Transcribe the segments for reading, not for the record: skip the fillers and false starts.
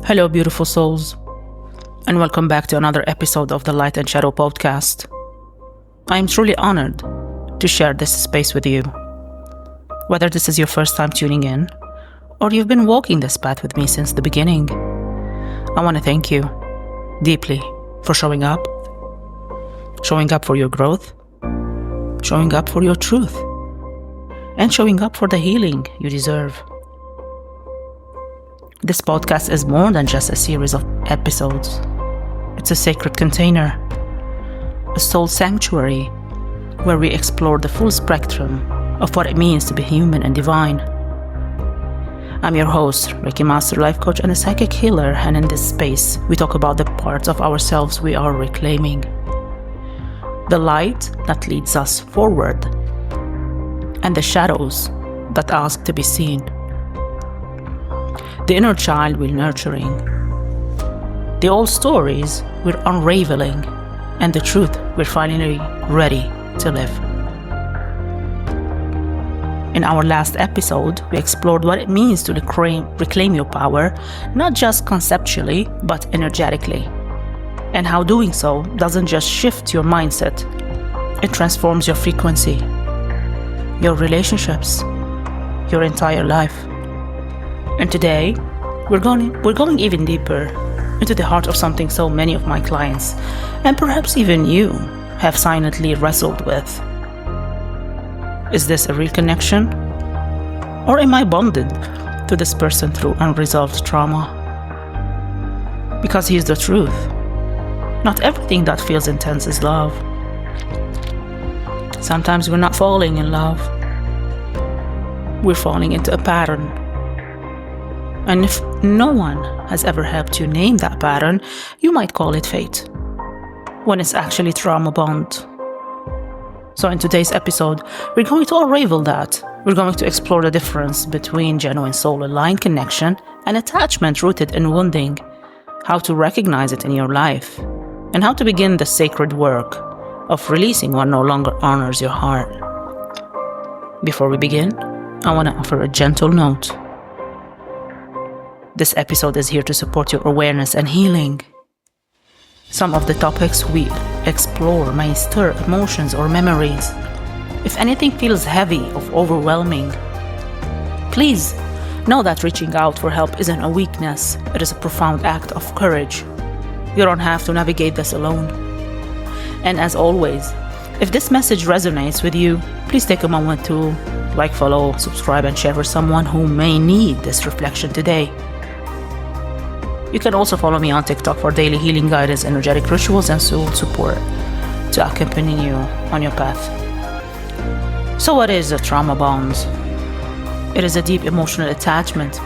Hello, beautiful souls, and welcome back to another episode of the Light and Shadow podcast. I am truly honored to share this space with you. Whether this is your first time tuning in, or you've been walking this path with me since the beginning, I want to thank you deeply for showing up for your growth, showing up for your truth, and showing up for the healing you deserve. This podcast is more than just a series of episodes. It's a sacred container, a soul sanctuary where we explore the full spectrum of what it means to be human and divine. I'm your host, Reiki Master, life coach, and a psychic healer, and in this space, we talk about the parts of ourselves we are reclaiming. The light that leads us forward, and the shadows that ask to be seen. The inner child we're nurturing, the old stories we're unraveling, and the truth we're finally ready to live. In our last episode, we explored what it means to reclaim your power, not just conceptually, but energetically, and how doing so doesn't just shift your mindset, it transforms your frequency, your relationships, your entire life. And today, we're going even deeper into the heart of something so many of my clients, and perhaps even you, have silently wrestled with. Is this a real connection? Or am I bonded to this person through unresolved trauma? Because here's the truth. Not everything that feels intense is love. Sometimes we're not falling in love. We're falling into a pattern. And if no one has ever helped you name that pattern, you might call it fate, when it's actually trauma bond. So in today's episode, we're going to unravel that. We're going to explore the difference between genuine soul-aligned connection and attachment rooted in wounding, how to recognize it in your life, and how to begin the sacred work of releasing what no longer honors your heart. Before we begin, I want to offer a gentle note. This episode is here to support your awareness and healing. Some of the topics we explore may stir emotions or memories. If anything feels heavy or overwhelming, please know that reaching out for help isn't a weakness. It is a profound act of courage. You don't have to navigate this alone. And as always, if this message resonates with you, please take a moment to like, follow, subscribe, and share with someone who may need this reflection today. You can also follow me on TikTok for daily healing guidance, energetic rituals, and soul support to accompany you on your path. So what is a trauma bond? It is a deep emotional attachment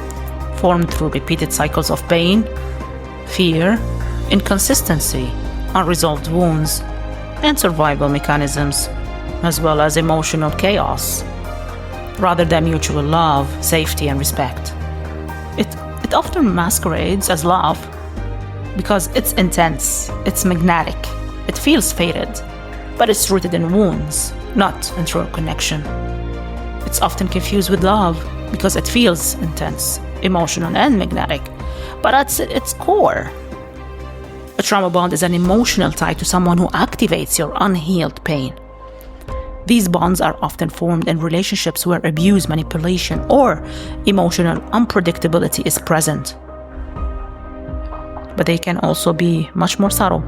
formed through repeated cycles of pain, fear, inconsistency, unresolved wounds, and survival mechanisms, as well as emotional chaos, rather than mutual love, safety, and respect. It often masquerades as love because it's intense, it's magnetic, it feels fated, but it's rooted in wounds, not in true connection. It's often confused with love because it feels intense, emotional, and magnetic, but at its core, a trauma bond is an emotional tie to someone who activates your unhealed pain. These bonds are often formed in relationships where abuse, manipulation, or emotional unpredictability is present. But they can also be much more subtle.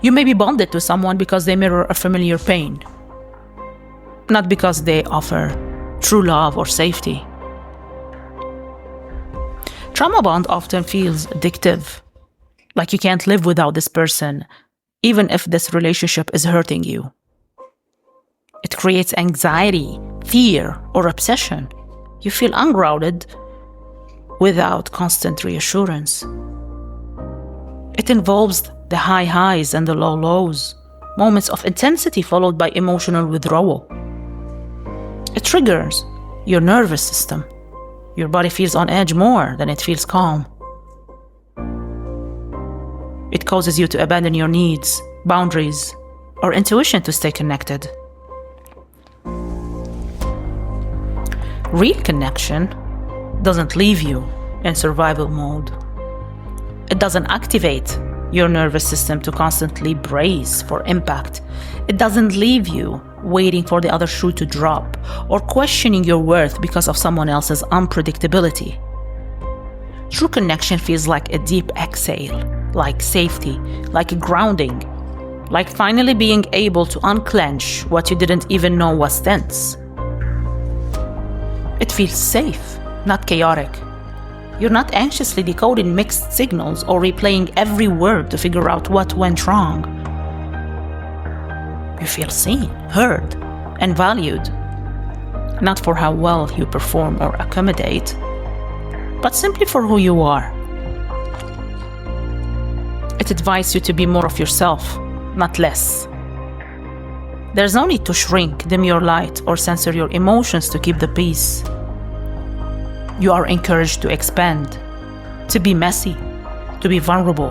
You may be bonded to someone because they mirror a familiar pain, not because they offer true love or safety. Trauma bond often feels addictive, like you can't live without this person, even if this relationship is hurting you. It creates anxiety, fear, or obsession. You feel ungrounded without constant reassurance. It involves the high highs and the low lows, moments of intensity followed by emotional withdrawal. It triggers your nervous system. Your body feels on edge more than it feels calm. It causes you to abandon your needs, boundaries, or intuition to stay connected. Real connection doesn't leave you in survival mode. It doesn't activate your nervous system to constantly brace for impact. It doesn't leave you waiting for the other shoe to drop or questioning your worth because of someone else's unpredictability. True connection feels like a deep exhale, like safety, like grounding, like finally being able to unclench what you didn't even know was tense. It feels safe, not chaotic. You're not anxiously decoding mixed signals or replaying every word to figure out what went wrong. You feel seen, heard, and valued, not for how well you perform or accommodate, but simply for who you are. It invites you to be more of yourself, not less. There's no need to shrink, dim your light, or censor your emotions to keep the peace. You are encouraged to expand, to be messy, to be vulnerable,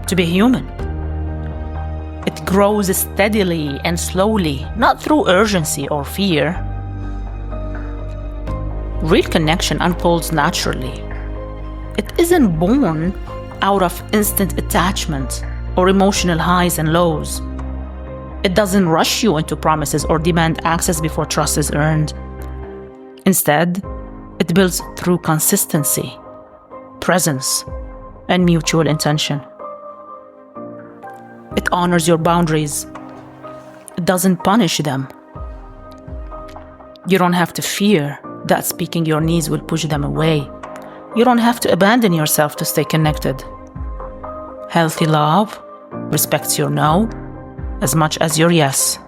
to be human. It grows steadily and slowly, not through urgency or fear. Real connection unfolds naturally. It isn't born out of instant attachment or emotional highs and lows. It doesn't rush you into promises or demand access before trust is earned. Instead, it builds through consistency, presence, and mutual intention. It honors your boundaries. It doesn't punish them. You don't have to fear that speaking your needs will push them away. You don't have to abandon yourself to stay connected. Healthy love respects your no as much as your yes.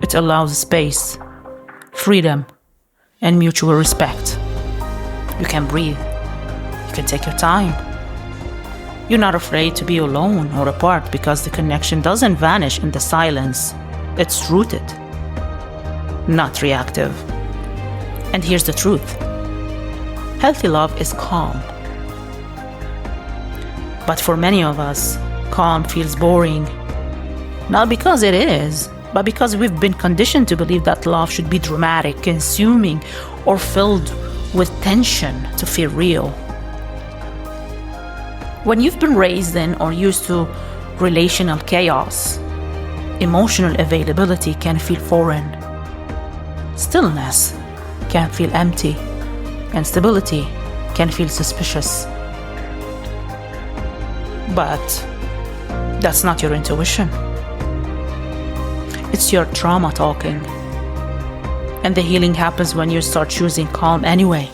It allows space, freedom, and mutual respect. You can breathe. You can take your time. You're not afraid to be alone or apart because the connection doesn't vanish in the silence. It's rooted, not reactive. And here's the truth. Healthy love is calm. But for many of us, calm feels boring. Not because it is, but because we've been conditioned to believe that love should be dramatic, consuming, or filled with tension to feel real. When you've been raised in or used to relational chaos, emotional availability can feel foreign. Stillness can feel empty, and stability can feel suspicious. But that's not your intuition. It's your trauma talking. And the healing happens when you start choosing calm anyway.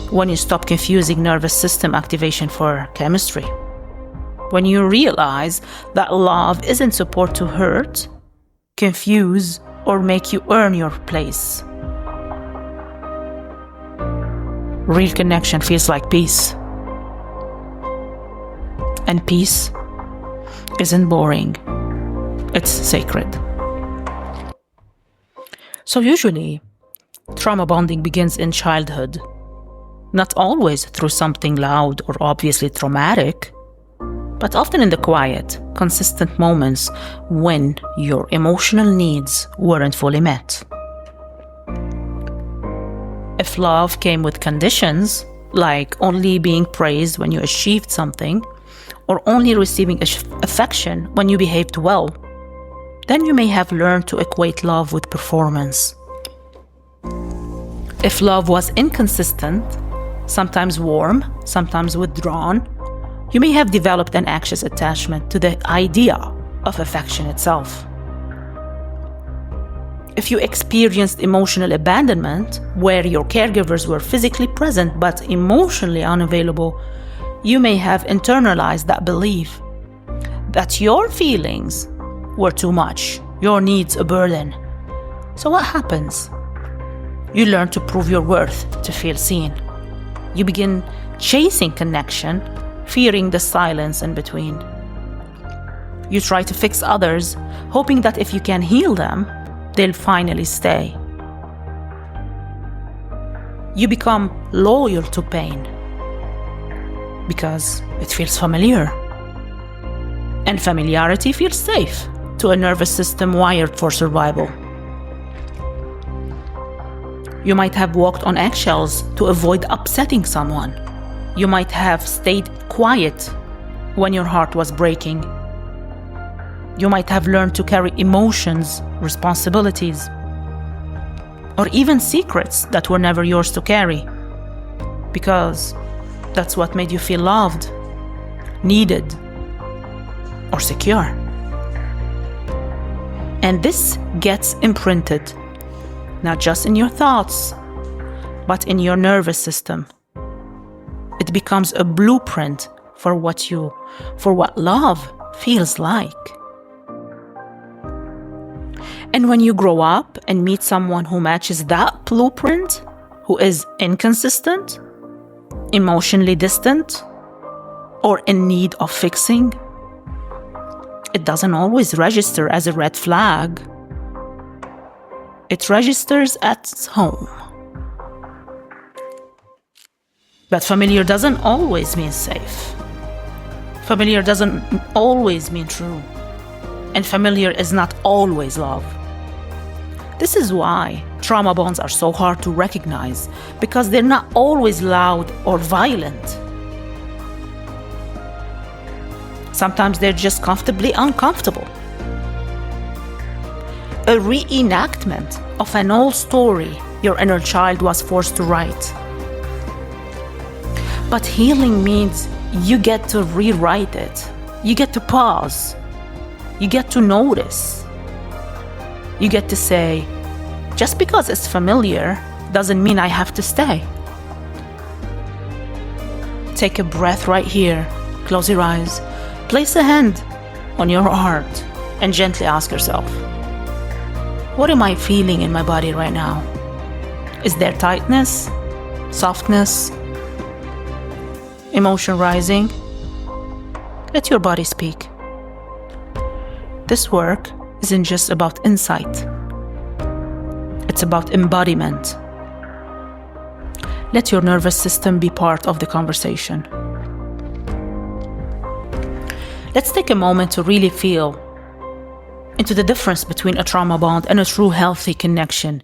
When you stop confusing nervous system activation for chemistry. When you realize that love isn't supposed to hurt, confuse, or make you earn your place. Real connection feels like peace. And peace isn't boring. It's sacred. So usually, trauma bonding begins in childhood. Not always through something loud or obviously traumatic, but often in the quiet, consistent moments when your emotional needs weren't fully met. If love came with conditions, like only being praised when you achieved something, or only receiving affection when you behaved well, then you may have learned to equate love with performance. If love was inconsistent, sometimes warm, sometimes withdrawn, you may have developed an anxious attachment to the idea of affection itself. If you experienced emotional abandonment, where your caregivers were physically present but emotionally unavailable, you may have internalized that belief that your feelings were too much, your needs a burden. So what happens? You learn to prove your worth to feel seen. You begin chasing connection, fearing the silence in between. You try to fix others, hoping that if you can heal them, they'll finally stay. You become loyal to pain because it feels familiar. And familiarity feels safe to a nervous system wired for survival. You might have walked on eggshells to avoid upsetting someone. You might have stayed quiet when your heart was breaking. You might have learned to carry emotions, responsibilities, or even secrets that were never yours to carry, because that's what made you feel loved, needed, or secure. And this gets imprinted, not just in your thoughts, but in your nervous system. It becomes a blueprint for what love feels like. And when you grow up and meet someone who matches that blueprint, who is inconsistent, emotionally distant, or in need of fixing, it doesn't always register as a red flag. It registers at home. But familiar doesn't always mean safe. Familiar doesn't always mean true. And familiar is not always love. This is why trauma bonds are so hard to recognize, because they're not always loud or violent. Sometimes they're just comfortably uncomfortable. A reenactment of an old story your inner child was forced to write. But healing means you get to rewrite it. You get to pause. You get to notice. You get to say, just because it's familiar doesn't mean I have to stay. Take a breath right here. Close your eyes. Place a hand on your heart and gently ask yourself, what am I feeling in my body right now? Is there tightness, softness, emotion rising? Let your body speak. This work isn't just about insight. It's about embodiment. Let your nervous system be part of the conversation. Let's take a moment to really feel into the difference between a trauma bond and a true healthy connection.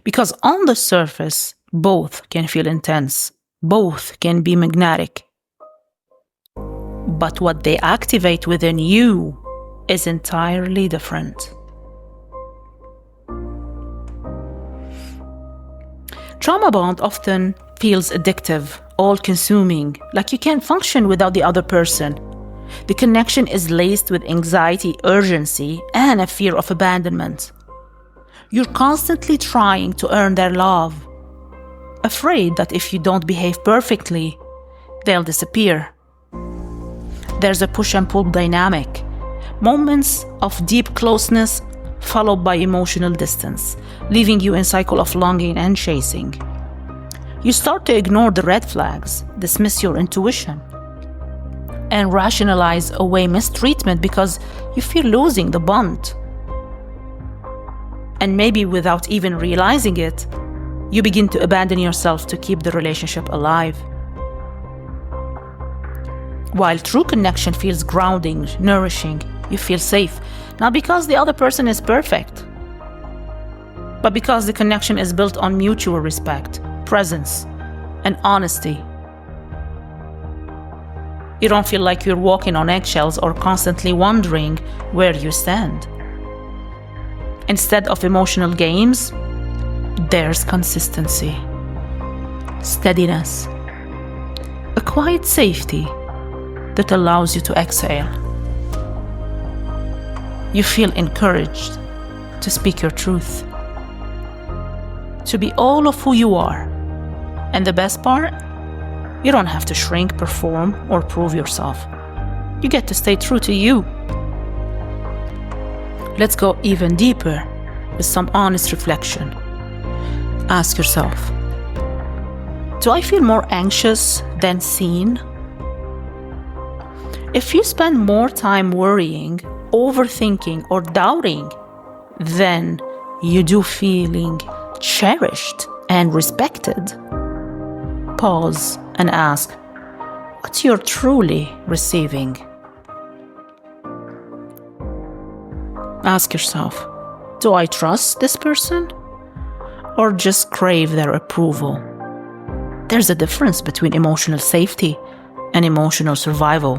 Because on the surface, both can feel intense. Both can be magnetic. But what they activate within you is entirely different. Trauma bond often feels addictive, all-consuming, like you can't function without the other person. The connection is laced with anxiety, urgency, and a fear of abandonment. You're constantly trying to earn their love, afraid that if you don't behave perfectly, they'll disappear. There's a push and pull dynamic. Moments of deep closeness followed by emotional distance, leaving you in a cycle of longing and chasing. You start to ignore the red flags, dismiss your intuition, and rationalize away mistreatment because you fear losing the bond. And maybe without even realizing it, you begin to abandon yourself to keep the relationship alive. While true connection feels grounding, nourishing, you feel safe, not because the other person is perfect, but because the connection is built on mutual respect, presence, and honesty. You don't feel like you're walking on eggshells or constantly wondering where you stand. Instead of emotional games, there's consistency, steadiness, a quiet safety that allows you to exhale. You feel encouraged to speak your truth, to be all of who you are. And the best part? You don't have to shrink, perform, or prove yourself. You get to stay true to you. Let's go even deeper with some honest reflection. Ask yourself, do I feel more anxious than seen? If you spend more time worrying, overthinking, or doubting than you do feeling cherished and respected, pause and ask what you're truly receiving. Ask yourself, do I trust this person? or just crave their approval. There's a difference between emotional safety and emotional survival.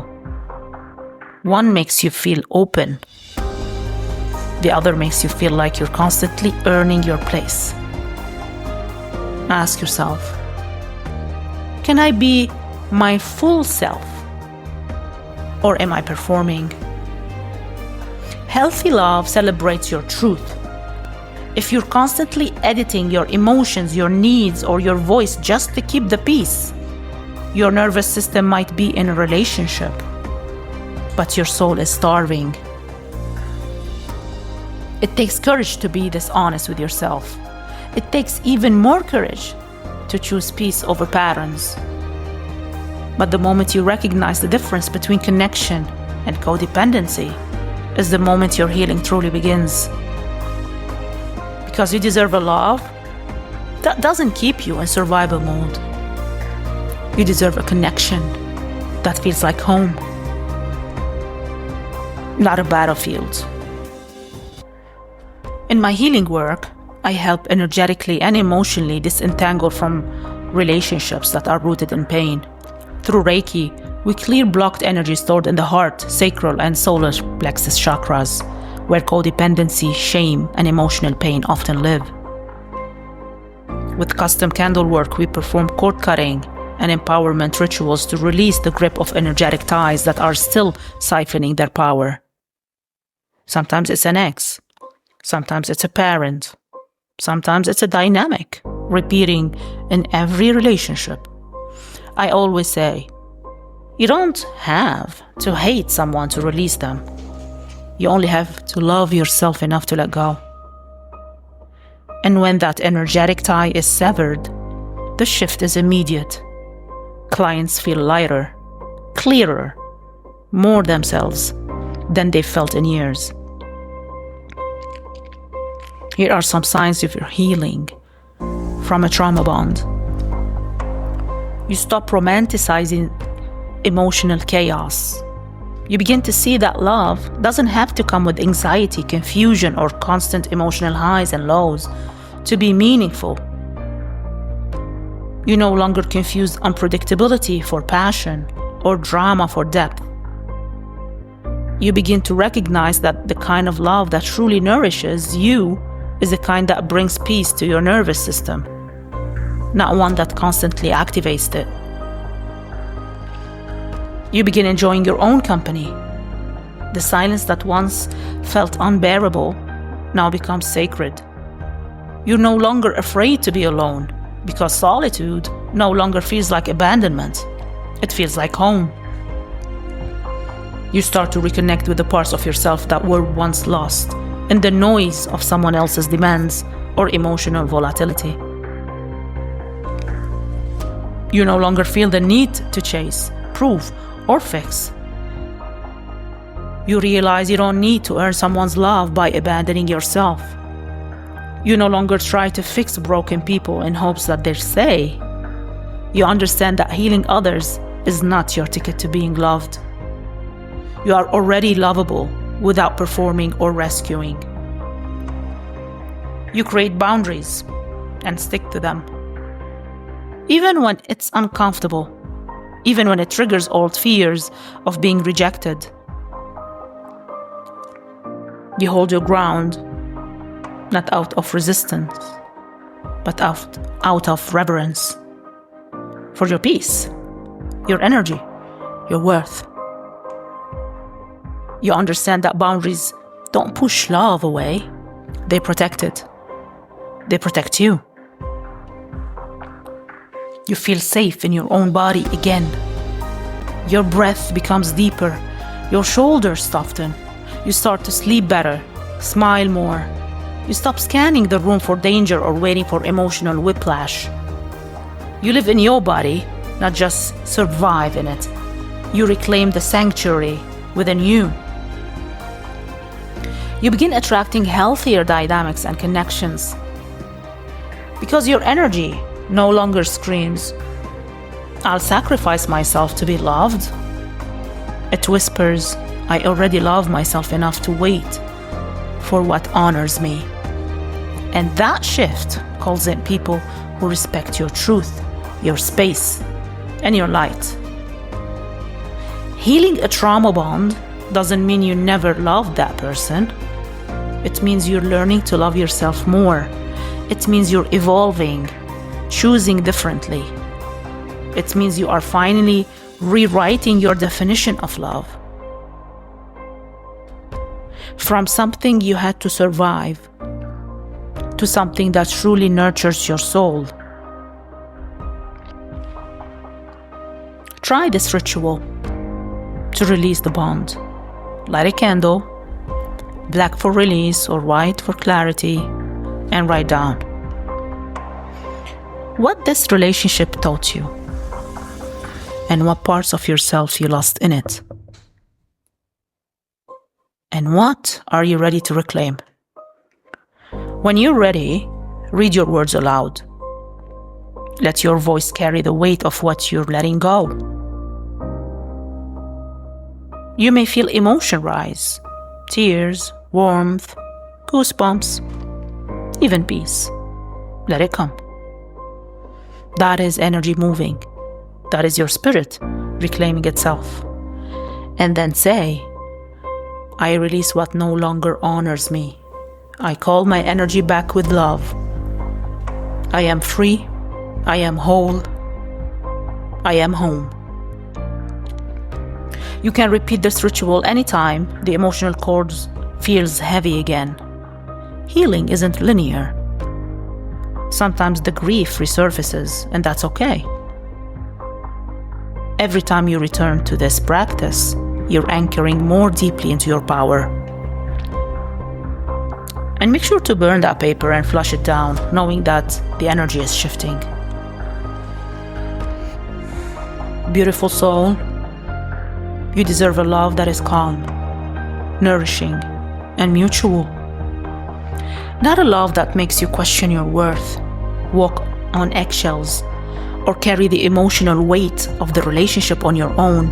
One makes you feel open. The other makes you feel like you're constantly earning your place. Ask yourself, can I be my full self? Or am I performing? Healthy love celebrates your truth. If you're constantly editing your emotions, your needs, or your voice just to keep the peace, your nervous system might be in a relationship, but your soul is starving. It takes courage to be this honest with yourself. It takes even more courage to choose peace over patterns. But the moment you recognize the difference between connection and codependency is the moment your healing truly begins. Because you deserve a love that doesn't keep you in survival mode. You deserve a connection that feels like home, not a battlefield. In my healing work, I help energetically and emotionally disentangle from relationships that are rooted in pain. Through Reiki, we clear blocked energy stored in the heart, sacral, and solar plexus chakras, where codependency, shame, and emotional pain often live. With custom candle work, we perform cord cutting and empowerment rituals to release the grip of energetic ties that are still siphoning their power. Sometimes it's an ex. Sometimes it's a parent. Sometimes it's a dynamic, repeating in every relationship. I always say, you don't have to hate someone to release them. You only have to love yourself enough to let go. And when that energetic tie is severed, the shift is immediate. Clients feel lighter, clearer, more themselves than they've felt in years. Here are some signs of your healing from a trauma bond. You stop romanticizing emotional chaos. You begin to see that love doesn't have to come with anxiety, confusion, or constant emotional highs and lows to be meaningful. You no longer confuse unpredictability for passion or drama for depth. You begin to recognize that the kind of love that truly nourishes you is the kind that brings peace to your nervous system, not one that constantly activates it. You begin enjoying your own company. The silence that once felt unbearable now becomes sacred. You're no longer afraid to be alone because solitude no longer feels like abandonment. It feels like home. You start to reconnect with the parts of yourself that were once lost in the noise of someone else's demands or emotional volatility. You no longer feel the need to chase, prove, or fix. You realize you don't need to earn someone's love by abandoning yourself. You no longer try to fix broken people in hopes that they'll stay. You understand that healing others is not your ticket to being loved. You are already lovable without performing or rescuing. You create boundaries and stick to them. Even when it's uncomfortable, even when it triggers old fears of being rejected. You hold your ground, not out of resistance, but out of reverence for your peace, your energy, your worth. You understand that boundaries don't push love away, they protect it. They protect you. You feel safe in your own body again. Your breath becomes deeper. Your shoulders soften. You start to sleep better, smile more. You stop scanning the room for danger or waiting for emotional whiplash. You live in your body, not just survive in it. You reclaim the sanctuary within you. You begin attracting healthier dynamics and connections. Because your energy no longer screams, I'll sacrifice myself to be loved. It whispers, I already love myself enough to wait for what honors me. And that shift calls in people who respect your truth, your space, and your light. Healing a trauma bond doesn't mean you never loved that person. It means you're learning to love yourself more. It means you're evolving, choosing differently. It means you are finally rewriting your definition of love. From something you had to survive to something that truly nurtures your soul. Try this ritual to release the bond. Light a candle, black for release or white for clarity, and write down what this relationship taught you and what parts of yourself you lost in it. And what are you ready to reclaim? When you're ready, read your words aloud. Let your voice carry the weight of what you're letting go. You may feel emotion rise, tears, warmth, goosebumps, even peace. Let it come. That is energy moving. That is your spirit reclaiming itself. And then say, I release what no longer honors me. I call my energy back with love. I am free. I am whole. I am home. You can repeat this ritual anytime the emotional cord feels heavy again. Healing isn't linear. Sometimes the grief resurfaces, and that's okay. Every time you return to this practice, you're anchoring more deeply into your power. And make sure to burn that paper and flush it down, knowing that the energy is shifting. Beautiful soul, you deserve a love that is calm, nourishing, and mutual. Not a love that makes you question your worth, walk on eggshells, or carry the emotional weight of the relationship on your own.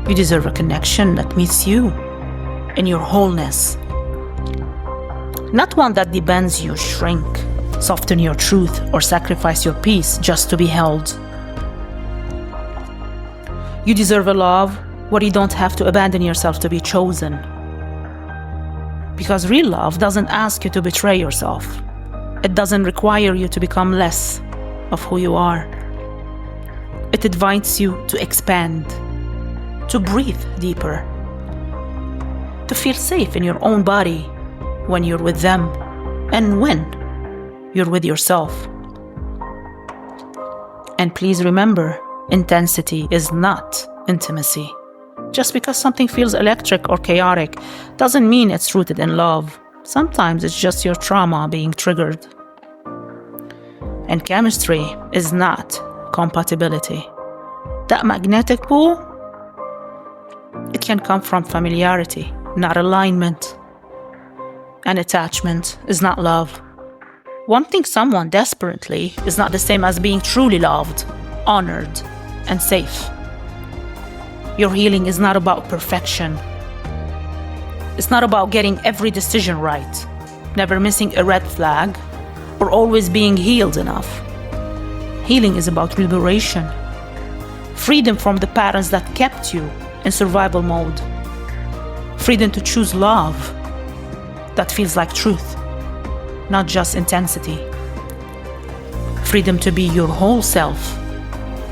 You deserve a connection that meets you in your wholeness. Not one that demands you shrink, soften your truth, or sacrifice your peace just to be held. You deserve a love where you don't have to abandon yourself to be chosen. Because real love doesn't ask you to betray yourself. It doesn't require you to become less of who you are. It invites you to expand, to breathe deeper, to feel safe in your own body when you're with them and when you're with yourself. And please remember, intensity is not intimacy. Just because something feels electric or chaotic doesn't mean it's rooted in love. Sometimes it's just your trauma being triggered. And chemistry is not compatibility. That magnetic pull, it can come from familiarity, not alignment. And attachment is not love. Wanting someone desperately is not the same as being truly loved, honored, and safe. Your healing is not about perfection. It's not about getting every decision right, never missing a red flag, or always being healed enough. Healing is about liberation, freedom from the patterns that kept you in survival mode, freedom to choose love that feels like truth, not just intensity, freedom to be your whole self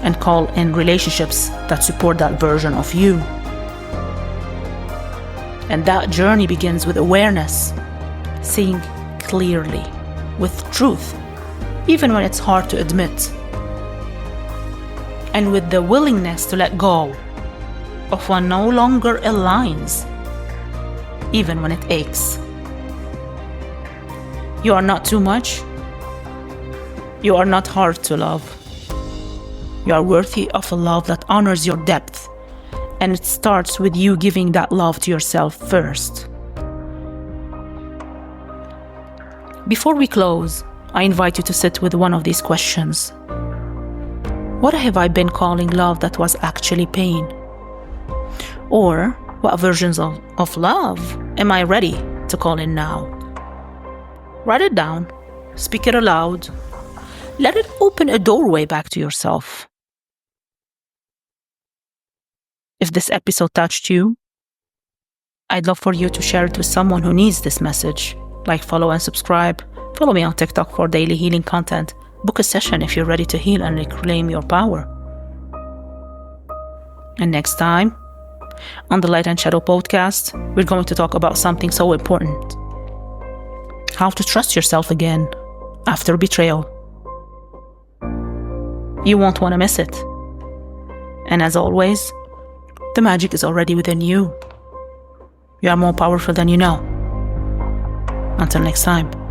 and call in relationships that support that version of you. And that journey begins with awareness, seeing clearly, with truth, even when it's hard to admit, and with the willingness to let go of what no longer aligns, even when it aches. You are not too much. You are not hard to love. You are worthy of a love that honors your depth, and it starts with you giving that love to yourself first. Before we close, I invite you to sit with one of these questions. What have I been calling love that was actually pain? Or what versions of love am I ready to call in now? Write it down, speak it aloud. Let it open a doorway back to yourself. If this episode touched you, I'd love for you to share it with someone who needs this message. Like, follow, and subscribe. Follow me on TikTok for daily healing content. Book a session if you're ready to heal and reclaim your power. And next time, on the Light and Shadow podcast, we're going to talk about something so important. How to trust yourself again after betrayal. You won't want to miss it. And as always, the magic is already within you. You are more powerful than you know. Until next time.